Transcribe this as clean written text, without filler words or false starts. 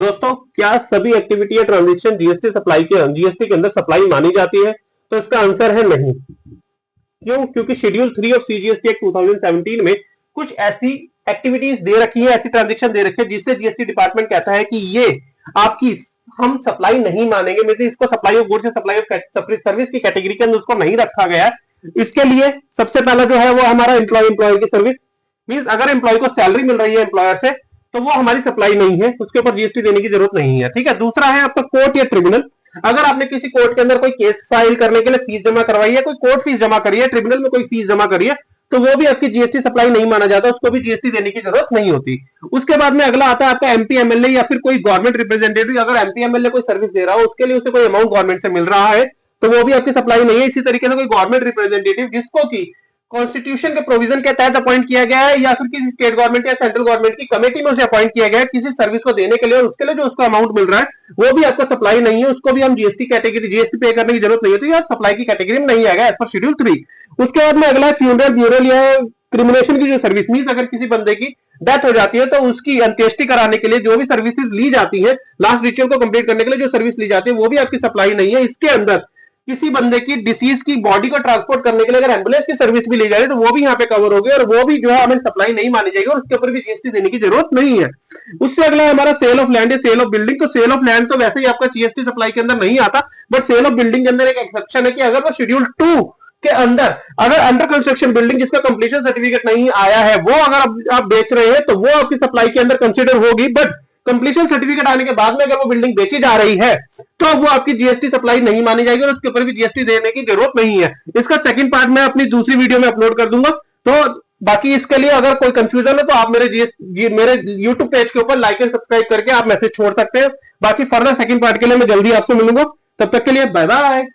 दोस्तों, क्या सभी एक्टिविटी या ट्रांजेक्शन जीएसटी के अंदर सप्लाई मानी जाती है? तो इसका आंसर है नहीं। क्यों? क्योंकि शेड्यूल 3 ऑफ सीजीएसटी एक्ट 2017 में कुछ ऐसी एक्टिविटीज दे रखी है, ऐसी ट्रांजेक्शन दे रखी है जिससे जीएसटी डिपार्टमेंट कहता है कि ये आपकी हम सप्लाई नहीं मानेंगे, मतलब इसको सप्लाई ऑफ गुड्स या सप्लाई ऑफ सर्विस की कैटेगरी के अंदर उसको नहीं रखा गया है। इसके लिए सबसे पहला जो है वो हमारा एम्प्लॉय की सर्विस, मींस अगर एम्प्लॉय को सैलरी मिल रही है एम्प्लॉयर से तो वो हमारी सप्लाई नहीं है, उसके ऊपर जीएसटी देने की जरूरत नहीं है। ठीक है। दूसरा है आपका कोर्ट या ट्रिब्यूनल। अगर आपने किसी कोर्ट के अंदर कोई केस फाइल करने के लिए फीस जमा करवाई है, कोई कोर्ट फीस जमा करी है, ट्रिब्यूनल में कोई फीस जमा करी है, तो वो भी आपकी जीएसटी सप्लाई नहीं माना जाता, उसको भी जीएसटी देने की जरूरत नहीं होती। उसके बाद में अगला आता है आपका एमपी एमएलए या फिर कोई गवर्नमेंट रिप्रेजेंटेटिव। अगर एमपी एमएलए कोई सर्विस दे रहा हो, उसके लिए उसे कोई अमाउंट गवर्नमेंट से मिल रहा है, तो वो भी आपकी सप्लाई नहीं है। इसी तरीके से कोई गवर्नमेंट रिप्रेजेंटेटिव जिसको की कॉन्स्टिट्यूशन के प्रोविजन के तहत अपॉइंट किया गया है या फिर किसी स्टेट गवर्नमेंट या सेंट्रल गवर्नमेंट की कमेटी में उसे अपॉइंट किया गया है किसी सर्विस को देने के लिए, और उसके लिए जो उसको अमाउंट मिल रहा है वो भी आपको सप्लाई नहीं है, उसको भी हम जीएसटी कैटेगरी जीएसटी पे करने की जरूरत नहीं होती, सप्लाई की कैटेगरी में नहीं आएगा एज पर शेड्यूल 3। उसके बाद में अगला फ्यूनरल ब्यूरल या क्रिमिनेशन की जो सर्विस, मीन अगर किसी बंदे की डेथ हो जाती है तो उसकी अंत्येष्टि कराने के लिए जो भी सर्विसेज ली जाती है, लास्ट रिचुअल को कंप्लीट करने के लिए जो सर्विस ली जाती है, वो भी आपकी सप्लाई नहीं है। इसके अंदर किसी बंदे की डिसीज की बॉडी को ट्रांसपोर्ट करने के लिए अगर एम्बुलेंस की सर्विस भी ली जा रही है तो वो भी यहाँ पे कवर होगी, और वो भी जो है हमें सप्लाई नहीं मानी जाएगी, और उसके ऊपर भी जीएसटी देने की जरूरत नहीं है। उससे अगला हमारा सेल ऑफ लैंड या सेल ऑफ बिल्डिंग। तो सेल ऑफ लैंड तो वैसे ही आपका जीएसटी सप्लाई के अंदर नहीं आता, बट सेल ऑफ बिल्डिंग के अंदर एक एक्सेप्शन है कि अगर वो शेड्यूल 2 के अंदर अगर अंडर कंस्ट्रक्शन बिल्डिंग जिसका कंप्लीशन सर्टिफिकेट नहीं आया है वो अगर आप बेच रहे हैं तो वो आपकी सप्लाई के अंदर कंसिडर होगी, बट कंप्लीशन सर्टिफिकेट आने के बाद में अगर वो बिल्डिंग बेची जा रही है तो वो आपकी जीएसटी सप्लाई नहीं मानी जाएगी, और उसके ऊपर भी जीएसटी देने की जरूरत नहीं है। इसका सेकंड पार्ट मैं अपनी दूसरी वीडियो में अपलोड कर दूंगा। तो बाकी इसके लिए अगर कोई कंफ्यूजन है तो आप मेरे यूट्यूब पेज के ऊपर लाइक एंड सब्सक्राइब करके आप मैसेज छोड़ सकते हैं। बाकी फर्दर सेकंड पार्ट के लिए मैं जल्दी आपसे मिलूंगा, तब तक के लिए बाय बाय।